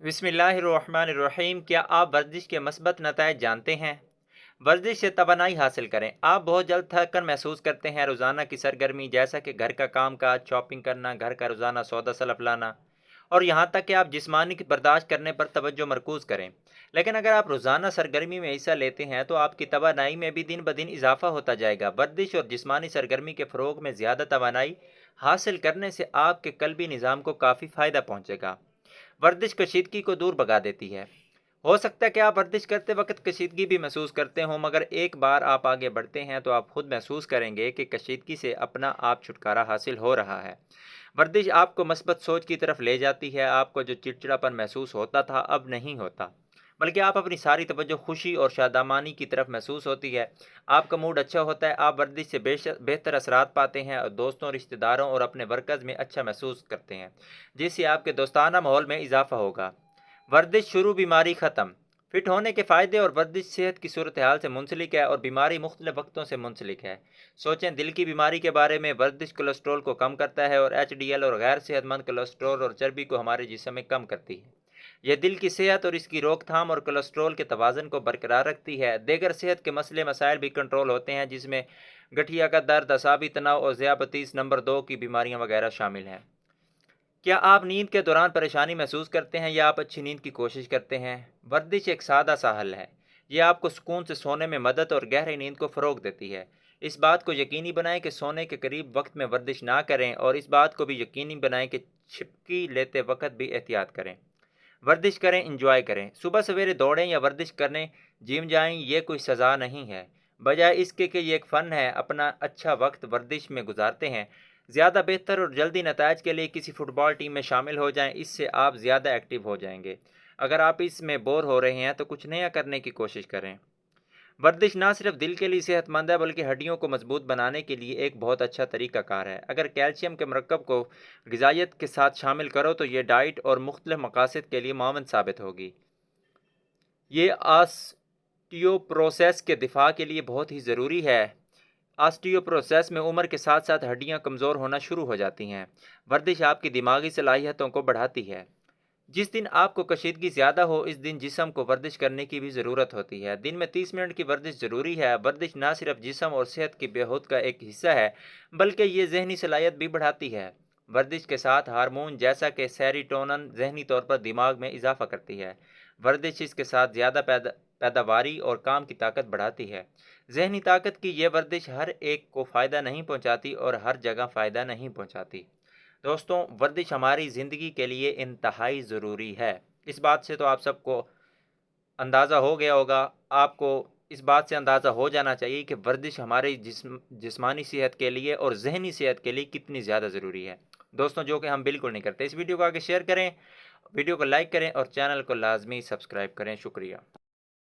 बिस्मिल्लाहिर्रहमानिर्रहीम। क्या आप वर्जिश के मस्बत नताइज जानते हैं? वर्जिश से तवानाई हासिल करें। आप बहुत जल्द थक कर महसूस करते हैं। रोज़ाना की सरगर्मी जैसा कि घर का काम काज, शॉपिंग करना, घर का रोज़ाना सौदा सलफ लाना और यहाँ तक कि आप जिस्मानी की बर्दाश्त करने पर तवज्जो मरकूज़ करें। लेकिन अगर आप रोज़ाना सरगर्मी में हिस्सा लेते हैं तो आपकी तवानाई में भी दिन ब दिन इजाफा होता जाएगा। वर्जिश और जिस्मानी सरगर्मी के फ़रोग में ज़्यादा तवानाई हासिल करने से आपके कल्बी निज़ाम को काफ़ी फ़ायदा पहुँचेगा। वर्जिश कशीदगी को दूर भगा देती है। हो सकता है कि आप वर्जिश करते वक्त कशीदगी भी महसूस करते हों, मगर एक बार आप आगे बढ़ते हैं तो आप खुद महसूस करेंगे कि कशीदगी से अपना आप छुटकारा हासिल हो रहा है। वर्जिश आपको मस्बत सोच की तरफ ले जाती है। आपको जो चिड़चिड़ापन महसूस होता था अब नहीं होता, बल्कि आप अपनी सारी तवज्जो खुशी और शादामानी की तरफ महसूस होती है। आपका मूड अच्छा होता है। आप वर्जिश से बेहतर असरात पाते हैं और दोस्तों, रिश्तेदारों और अपने वर्कर्स में अच्छा महसूस करते हैं, जिससे आपके दोस्ताना माहौल में इजाफा होगा। वर्जिश शुरू बीमारी ख़त्म। फिट होने के फ़ायदे और वर्जिश सेहत की सूरत हाल से मुंसलिक है और बीमारी मुख्तलिफ वक्तों से मुंसलिक है। सोचें दिल की बीमारी के बारे में। वर्जिश कोलेस्ट्रॉल को कम करता है और HDL और गैर सेहतमंद कोलेस्ट्रॉल और चर्बी को हमारे जिस्म में कम करती है। यह दिल की सेहत और इसकी रोकथाम और कोलेस्ट्रॉल के तवाज़ुन को बरकरार रखती है। दीगर सेहत के मसले मसाइल भी कंट्रोल होते हैं, जिसमें गठिया का दर्द, असाबी तनाव और ज़ियाबतीस नंबर 2 की बीमारियां वगैरह शामिल हैं। क्या आप नींद के दौरान परेशानी महसूस करते हैं या आप अच्छी नींद की कोशिश करते हैं? वर्जिश एक सादा सा हल है। यह आपको सुकून से सोने में मदद और गहरी नींद को फ़रोग देती है। इस बात को यकीनी बनाएं कि सोने के करीब वक्त में वर्जिश ना करें और इस बात को भी यकीनी बनाएं कि छिपकी लेते वक्त भी एहतियात करें। वर्जिश करें, इंजॉय करें। सुबह सवेरे दौड़ें या वर्जिश करने जिम जाएं, ये कोई सज़ा नहीं है, बजाय इसके कि ये एक फ़न है। अपना अच्छा वक्त वर्जिश में गुजारते हैं। ज़्यादा बेहतर और जल्दी नताइज के लिए किसी फ़ुटबॉल टीम में शामिल हो जाएं, इससे आप ज़्यादा एक्टिव हो जाएंगे। अगर आप इसमें बोर हो रहे हैं तो कुछ नया करने की कोशिश करें। वर्जिश ना सिर्फ दिल के लिए सेहतमंद है, बल्कि हड्डियों को मजबूत बनाने के लिए एक बहुत अच्छा तरीक़ाकार है। अगर कैल्शियम के मरकब को ग़िज़ाइयत के साथ शामिल करो तो ये डाइट और मुख्तलिफ मकासद के लिए मुआवन साबित होगी। ये ऑस्टियोप्रोसेस के दिफा के लिए बहुत ही ज़रूरी है। ऑस्टियोप्रोसेस में उम्र के साथ साथ हड्डियां कमज़ोर होना शुरू हो जाती हैं। वर्जिश आपकी दिमागी सलाहियतों को बढ़ाती है। जिस दिन आपको कशीदगी ज़्यादा हो, इस दिन जिस्म को वर्जिश करने की भी ज़रूरत होती है। दिन में 30 मिनट की वर्जिश ज़रूरी है। वर्जिश ना सिर्फ जिस्म और सेहत की बेहूद का एक हिस्सा है, बल्कि ये जहनी सलाहियत भी बढ़ाती है। वर्जिश के साथ हार्मोन जैसा कि सेरोटोनिन जहनी तौर पर दिमाग में इजाफा करती है। वर्जिश इसके साथ ज़्यादा पैदावारी और काम की ताकत बढ़ाती है। जहनी ताकत की यह वर्जिश हर एक को फ़ायदा नहीं पहुंचाती और हर जगह फ़ायदा नहीं पहुंचाती। दोस्तों, वर्जिश हमारी ज़िंदगी के लिए इंतहाई ज़रूरी है। इस बात से तो आप सबको अंदाज़ा हो गया होगा। आपको इस बात से अंदाज़ा हो जाना चाहिए कि वर्जिश हमारी जिस्मानी सेहत के लिए और जहनी सेहत के लिए कितनी ज़्यादा ज़रूरी है। दोस्तों, जो कि हम बिल्कुल नहीं करते। इस वीडियो को आगे शेयर करें, वीडियो को लाइक करें और चैनल को लाजमी सब्सक्राइब करें। शुक्रिया।